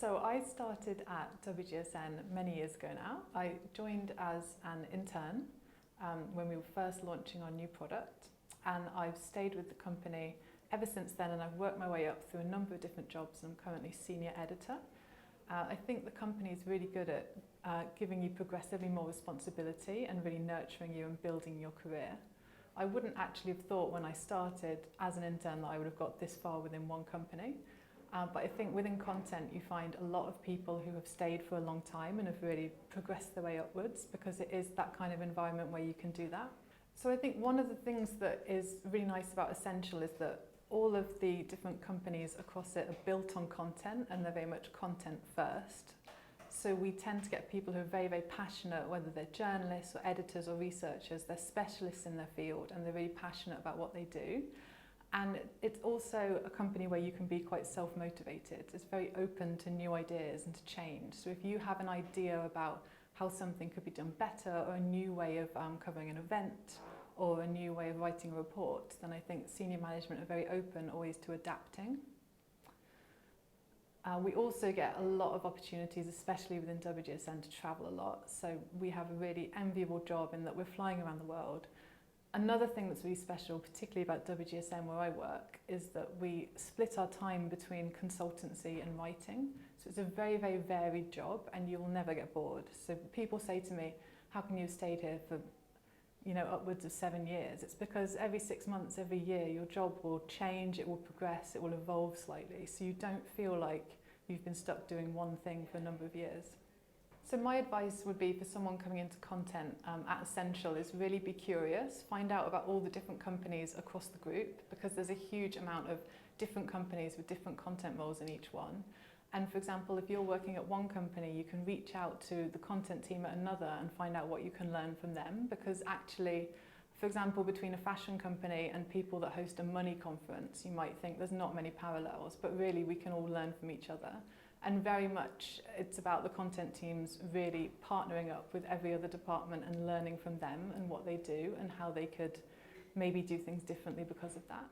So I started at WGSN many years ago now. I joined as an intern when we were first launching our new product, and I've stayed with the company ever since then, and I've worked my way up through a number of different jobs, and I'm currently senior editor. I think the company is really good at giving you progressively more responsibility and really nurturing you and building your career. I wouldn't actually have thought when I started as an intern that I would have got this far within one company. But I think within content you find a lot of people who have stayed for a long time and have really progressed their way upwards, because it is that kind of environment where you can do that. So I think one of the things that is really nice about Ascential is that all of the different companies across it are built on content, and they're very much content first. So we tend to get people who are very, very passionate, whether they're journalists or editors or researchers, they're specialists in their field and they're really passionate about what they do. And it's also a company where you can be quite self-motivated. It's very open to new ideas and to change. So if you have an idea about how something could be done better, or a new way of covering an event, or a new way of writing a report, then I think senior management are very open always to adapting. We also get a lot of opportunities, especially within WGSN, to travel a lot. So we have a really enviable job in that we're flying around the world. Another thing that's really special, particularly about WGSN where I work, is that we split our time between consultancy and writing. So it's a very, very varied job, and you'll never get bored. So people say to me, how come you've stayed here for upwards of 7 years? It's because every 6 months, every year, your job will change, it will progress, it will evolve slightly. So you don't feel like you've been stuck doing one thing for a number of years. So my advice would be for someone coming into content at Ascential is really be curious, find out about all the different companies across the group, because there's a huge amount of different companies with different content roles in each one. And for example, if you're working at one company, you can reach out to the content team at another and find out what you can learn from them, because actually, for example, between a fashion company and people that host a money conference, you might think there's not many parallels, but really we can all learn from each other. And very much it's about the content teams really partnering up with every other department and learning from them and what they do and how they could maybe do things differently because of that.